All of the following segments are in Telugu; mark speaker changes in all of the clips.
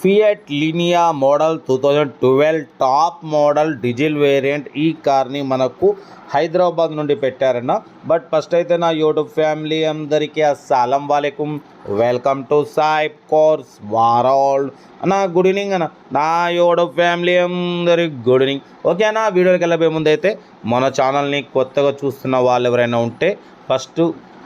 Speaker 1: Fiat Linea model 2012 top model diesel variant. ఈ కార్ని మనకు హైదరాబాద్ నుండి పెట్టారన్న. బట్ ఫస్ట్ అయితే నా యూట్యూబ్ ఫ్యామిలీ అందరికీ అస్సలం వాలేకుమ్, వెల్కమ్ టు సాయిబ్ కార్స్ వరల్డ్ అన్న. గుడ్ ఈవినింగ్ అన్న, నా యూట్యూబ్ ఫ్యామిలీ అందరికి గుడ్ ఈవినింగ్. ఓకే అన్న, వీడియోకి వెళ్ళబోయే ముందు అయితే మన ఛానల్ని కొత్తగా చూస్తున్న వాళ్ళు ఎవరైనా ఉంటే ఫస్ట్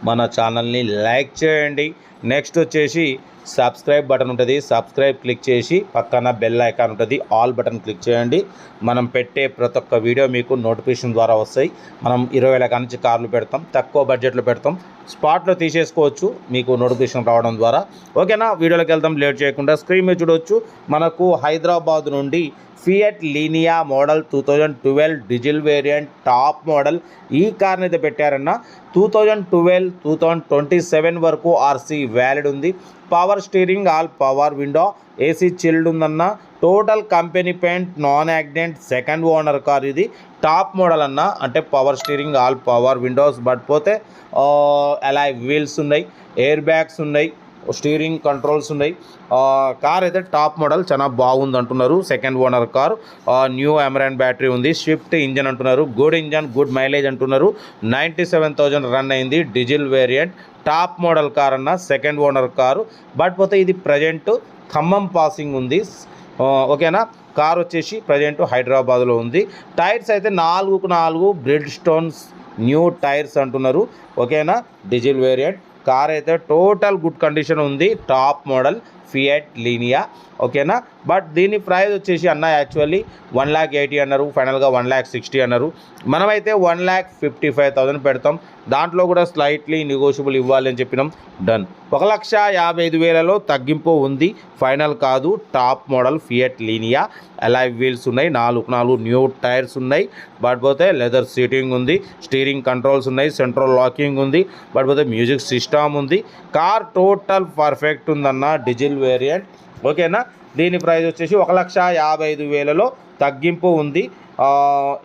Speaker 1: మన ఛానల్ని లైక్ చేయండి. నెక్స్ట్ వచ్చేసి సబ్స్క్రైబ్ బటన్ ఉంటుంది, సబ్స్క్రైబ్ క్లిక్ చేసి పక్కన బెల్ ఐకాన్ ఉంటుంది, ఆల్ బటన్ క్లిక్ చేయండి. మనం పెట్టే ప్రతి ఒక్క వీడియో మీకు నోటిఫికేషన్ ద్వారా వస్తాయి. మనం 20 లక్షల నుంచి కార్లు పెడతాం, తక్కువ బడ్జెట్లో పెడతాం, స్పాట్లో తీసేసుకోవచ్చు మీకు నోటిఫికేషన్ రావడం ద్వారా. ఓకేనా, వీడియోలోకి వెళ్తాం లేట్ చేయకుండా. స్క్రీన్ మీద చూడవచ్చు, మనకు హైదరాబాద్ నుండి Fiat Linea model 2012 diesel variant top model ఈ కార్ని అయితే పెట్టారన్న. 2012 2027 వరకు ఆర్సీ వ్యాలిడ్ ఉంది. Power steering, all power window, AC chilled ఉందన్న. Total company paint, non accident, second owner car. ఇది టాప్ మోడల్ అన్న, అంటే power steering, all power windows, but పోతే అలాయ్ వీల్స్ ఉన్నాయి, ఎయిర్ బ్యాగ్స్ ఉన్నాయి, స్టీరింగ్ కంట్రోల్స్ ఉన్నాయి. కార్ అయితే టాప్ మోడల్, చాలా బాగుంది అంటున్నారు. Second owner car, new Amaron battery ఉంది, స్విఫ్ట్ ఇంజన్ అంటున్నారు, గుడ్ ఇంజన్, గుడ్ మైలేజ్ అంటున్నారు. 97,000 రన్ అయింది. Diesel variant top model car అన్న, సెకండ్ ఓనర్ కారు. బట్ పోతే ఇది ప్రజెంట్ ఖమ్మం పాసింగ్ ఉంది. ఓకేనా, కార్ వచ్చేసి ప్రజెంట్ హైదరాబాద్లో ఉంది. టైర్స్ అయితే 4కు 4 బ్రిడ్ స్టోన్స్ న్యూ టైర్స్ అంటున్నారు. ఓకేనా, డీజిల్ వేరియంట్ కార్ అయితే టోటల్ గుడ్ కండిషన్ ఉంది. Top model fiat Linea. ఓకేనా, బట్ దీని ప్రైస్ వచ్చేసి అన్న యాక్చువల్లీ 1,80,000 అన్నారు, ఫైనల్గా 1,60,000 అన్నారు. మనమైతే 1,55,000 పెడతాం. దాంట్లో కూడా స్లైట్లీ నెగోషియబుల్ ఇవ్వాలి అని చెప్పినాం. డన్. 1,55,000లో తగ్గింపు ఉంది, ఫైనల్ కాదు. Top model fiat Linea, Alai wheels ఉన్నాయి, 4కు 4 న్యూ టైర్స్ ఉన్నాయి. బట్ పోతే లెదర్ సీటింగ్ ఉంది, స్టీరింగ్ కంట్రోల్స్ ఉన్నాయి, సెంట్రల్ లాకింగ్ ఉంది, బట్ పోతే మ్యూజిక్ సిస్టమ్ ఉంది. కార్ టోటల్ పర్ఫెక్ట్ ఉందన్న, డీజిల్ వేరియంట్. ఓకేనా, దీని ప్రైస్ వచ్చేసి 1,55,000లో తగ్గింపు ఉంది.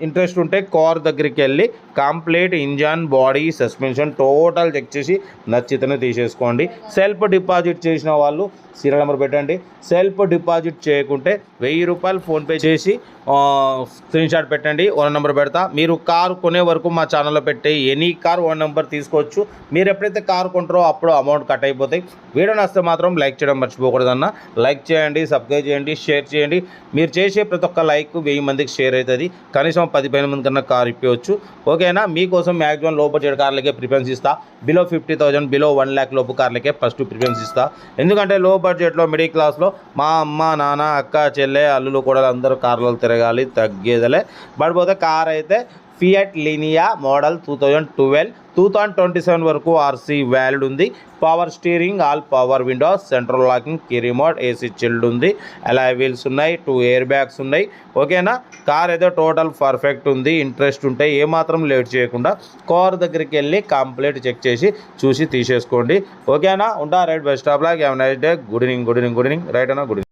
Speaker 1: ఇంట్రెస్ట్ ఉంటే కార్ దగ్గరికి వెళ్ళి complete engine, body, suspension total check చేసి నచ్చితేనే తీసేసుకోండి. సెల్ఫ్ డిపాజిట్ చేసిన వాళ్ళు సీరియల్ నెంబర్ పెట్టండి. సెల్ఫ్ డిపాజిట్ చేయకుంటే 1000 రూపాయలు ఫోన్పే చేసి స్క్రీన్ షాట్ పెట్టండి, 1 నెంబర్ పెడతా. మీరు కారు కొనే వరకు మా ఛానల్లో పెట్టే ఎనీ కార్ 1 నెంబర్ తీసుకోవచ్చు. మీరు ఎప్పుడైతే కారు కొంటారో అప్పుడు అమౌంట్ కట్ అయిపోతాయి. వీడియో నచ్చితే మాత్రం లైక్ చేయడం మర్చిపోకూడదన్న. లైక్ చేయండి, సబ్స్క్రైబ్ చేయండి, షేర్ చేయండి. మీరు చేసే ప్రతి ఒక్క లైక్ 1000 మందికి షేర్ అవుతుంది. కనీసం 10 మంది కన్నా కార్ ఇప్పవచ్చు. ఓకేనా, మీకోసం మ్యాక్సిమం లో బడ్జెట్ కార్లకే ప్రిఫరెన్స్ ఇస్తా. బిలో 50,000, బిలో 1 lakh లోపు కార్లకే ఫస్ట్ ప్రిఫరెన్స్ ఇస్తా. ఎందుకంటే లో బడ్జెట్లో మిడిల్ క్లాస్లో మా అమ్మ, నాన్న, అక్క, చెల్లె, అల్లులు కూడా అందరూ కార్లలో తిరగాలి, తగ్గేదలే. బట్ పోతే కార్ అయితే ఫియట్ లీనియా మోడల్ 2012 2027 వరకు ఆర్సీ వ్యాలిడ్ ఉంది. Power steering, all power windows, central locking, key remote, AC chilled ఉంది, అలాయ్ వీల్స్ ఉన్నాయి, 2 ఎయిర్ బ్యాగ్స్ ఉన్నాయి. ఓకేనా, కార్ అయితే టోటల్ పర్ఫెక్ట్ ఉంది. ఇంట్రెస్ట్ ఉంటే ఏమాత్రం లేట్ చేయకుండా కార్ దగ్గరికి వెళ్ళి కంప్లీట్ చెక్ చేసి చూసి తీసేసుకోండి. ఓకేనా, ఉంటా. Right, best of luck, have a nice day. Good evening, good evening, good evening. Right అన్న, గుడ్ ఈవినింగ్.